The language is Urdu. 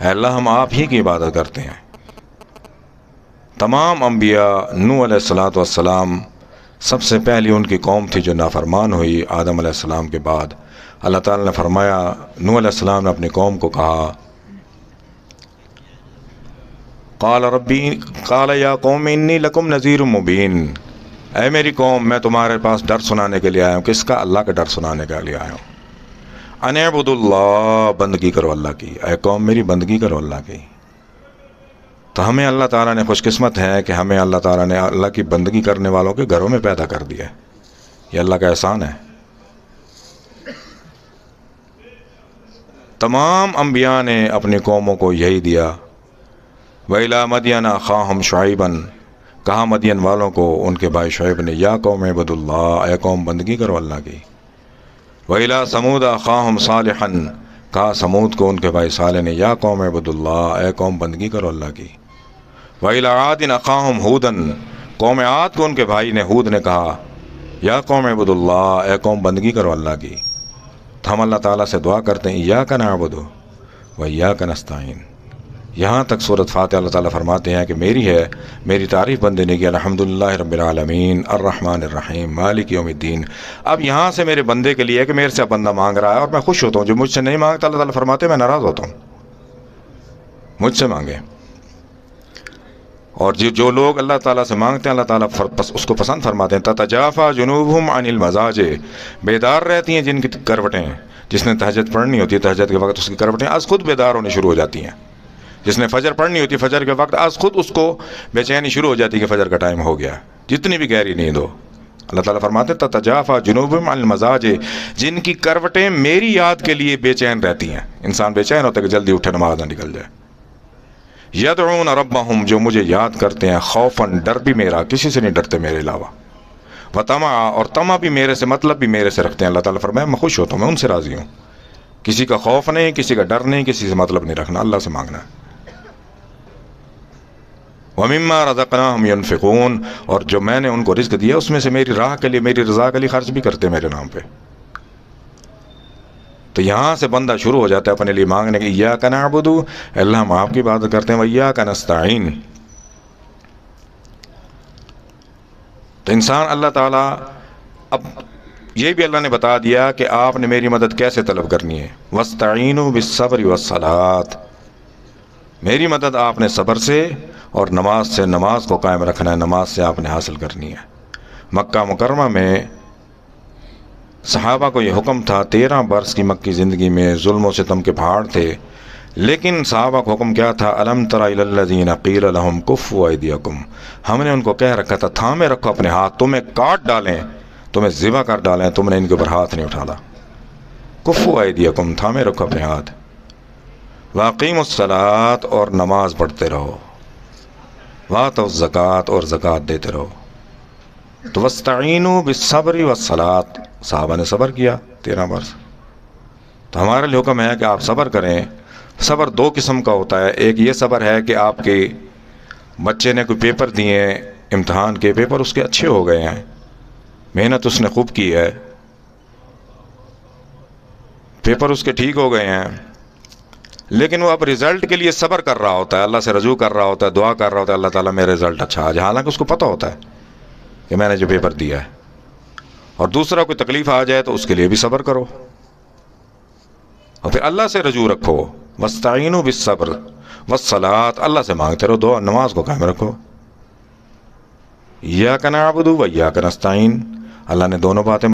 اے اللہ ہم آپ ہی کی عبادت کرتے ہیں۔ تمام انبیاء نوح علیہ الصلوۃ والسلام سب سے پہلی ان کی قوم تھی جو نافرمان ہوئی آدم علیہ السلام کے بعد۔ اللہ تعالیٰ نے فرمایا، نوح علیہ السلام نے اپنی قوم کو کہا، قال یا قوم انی لکم نذیر مبین، اے میری قوم میں تمہارے پاس ڈر سنانے کے لیے آیا ہوں۔ کس کا؟ اللہ کا ڈر سنانے کے لیے آیا ہوں۔ ان اعبدوا اللہ، بندگی کرو اللہ کی، اے قوم میری بندگی کرو اللہ کی۔ تو ہمیں اللہ تعالیٰ نے خوش قسمت ہے کہ ہمیں اللہ تعالیٰ نے اللہ کی بندگی کرنے والوں کے گھروں میں پیدا کر دیا ہے، یہ اللہ کا احسان ہے۔ تمام انبیاء نے اپنی قوموں کو یہی دیا۔ وَإِلَىٰ مَدْيَنَ أَخَاهُمْ شُعَيْبًا، کہا مدین والوں کو ان کے بھائی شعیب نے، یا قوم اعبدوا اللہ، اے قوم بندگی کرو اللہ کی۔ وَإِلَىٰ ثَمُودَ أَخَاهُمْ صَالِحًا، کہا سمود کو ان کے بھائی صالح نے، یا قوم اعبدوا اللہ، اے قوم بندگی کرو اللہ کی۔ وَإِلَىٰ عَادٍ أَخَاهُمْ هُودًا، قوم عاد کو ان کے بھائی نے ہود نے کہا، یا قوم اعبدوا اللہ، اے قوم بندگی کرو اللہ کی۔ تو ہم اللہ تعالیٰ سے دعا کرتے ہیں، ایاک نعبد و ایاک نستعین۔ یہاں تک سورۃ فاتحہ اللہ تعالیٰ فرماتے ہیں کہ میری ہے، میری تعریف بندے نے کی، الحمدللہ رب العالمین الرحمن الرحیم مالک یوم الدین۔ اب یہاں سے میرے بندے کے لیے ہے کہ میرے سے بندہ مانگ رہا ہے اور میں خوش ہوتا ہوں، جو مجھ سے نہیں مانگتا اللہ تعالیٰ فرماتے ہیں میں ناراض ہوتا ہوں، مجھ سے مانگے۔ اور جو لوگ اللہ تعالیٰ سے مانگتے ہیں اللہ تعالیٰ اس کو پسند فرماتے ہیں۔ تتجافا جنوبہم عن المضاجع، بیدار رہتی ہیں جن کی کروٹیں، جس نے تہجد پڑھنی ہوتی ہے تہجد کے وقت اس کی کروٹیں از خود بیدار ہونے شروع ہو جاتی ہیں۔ جس نے فجر پڑھنی ہوتی ہے فجر کے وقت از خود اس کو بے چینی شروع ہو جاتی ہے کہ فجر کا ٹائم ہو گیا، جتنی بھی گہری نیند ہو۔ اللہ تعالیٰ فرماتے ہیں تتجافا جنوبہم عن المضاجع، جن کی کروٹیں میری یاد کے لیے بے چین رہتی ہیں۔ انسان بے چین ہوتا ہے کہ جلدی اٹھے نماز نہ نکل جائے۔ یدعون ربہم، جو مجھے یاد کرتے ہیں، خوفاً، ڈر بھی میرا، کسی سے نہیں ڈرتے میرے علاوہ، وطمعا، اور طمع بھی میرے سے، مطلب بھی میرے سے رکھتے ہیں۔ اللہ تعالیٰ فرمایا میں خوش ہوتا ہوں، میں ان سے راضی ہوں۔ کسی کا خوف نہیں، کسی کا ڈر نہیں، کسی سے مطلب نہیں رکھنا، اللہ سے مانگنا ہے۔ وَمِمَّا رَزَقْنَاهُمْ يُنْفِقُونَ، اور جو میں نے ان کو رزق دیا اس میں سے میری راہ کے لیے، میری رضا کے لیے خرچ بھی کرتے میرے نام پہ۔ تو یہاں سے بندہ شروع ہو جاتا ہے اپنے لیے مانگنے کی، ایاک نعبد، اللہ ہم آپ کی عبادت کرتے ہیں، وایاک نستعین۔ تو انسان اللہ تعالیٰ، اب یہ بھی اللہ نے بتا دیا کہ آپ نے میری مدد کیسے طلب کرنی ہے، وَاسْتَعِینُوا بِالصَّبْرِ وَالصَّلَاةِ، میری مدد آپ نے صبر سے اور نماز سے، نماز کو قائم رکھنا ہے، نماز سے آپ نے حاصل کرنی ہے۔ مکہ مکرمہ میں صحابہ کو یہ حکم تھا، 13 برس کی مکی زندگی میں ظلم و ستم کے پہاڑ تھے، لیکن صحابہ کو حکم کیا تھا، الم تر الی الذین قیل لهم کفوا ایدیکم، ہم نے ان کو کہہ رکھا تھا تھامے رکھو اپنے ہاتھ، تمہیں کاٹ ڈالیں، تمہیں ذبح کر ڈالیں، تم نے ان کے اوپر ہاتھ نہیں اٹھانا، کفوا ایدیکم، تھامے رکھو اپنے ہاتھ، واقیموا الصلاۃ، اور نماز پڑھتے رہو، وآتوا الزکوٰۃ، اور زکوٰۃ دیتے رہو۔ تو واستعینوا بالصبر والصلاۃ، صحابہ نے صبر کیا 13 برس۔ تو ہمارے لیے حکم ہے کہ آپ صبر کریں۔ صبر 2 قسم کا ہوتا ہے، ایک یہ صبر ہے کہ آپ کے بچے نے کوئی پیپر دیے، امتحان کے پیپر اس کے اچھے ہو گئے ہیں، محنت اس نے خوب کی ہے، پیپر اس کے ٹھیک ہو گئے ہیں، لیکن وہ اب رزلٹ کے لیے صبر کر رہا ہوتا ہے، اللہ سے رجوع کر رہا ہوتا ہے، دعا کر رہا ہوتا ہے، اللہ تعالیٰ میرا رزلٹ اچھا آ جائے، حالانکہ اس کو پتہ ہوتا ہے کہ میں نے جو پیپر دیا ہے۔ اور دوسرا کوئی تکلیف آ جائے تو اس کے لیے بھی صبر کرو، اور پھر اللہ سے رجوع رکھو، واستعینوا بالصبر والصلاۃ، اللہ سے مانگتے رہو، دعا نماز کو قائم رکھو۔ ایاک نعبد و ایاک نستعین، اللہ نے دونوں باتیں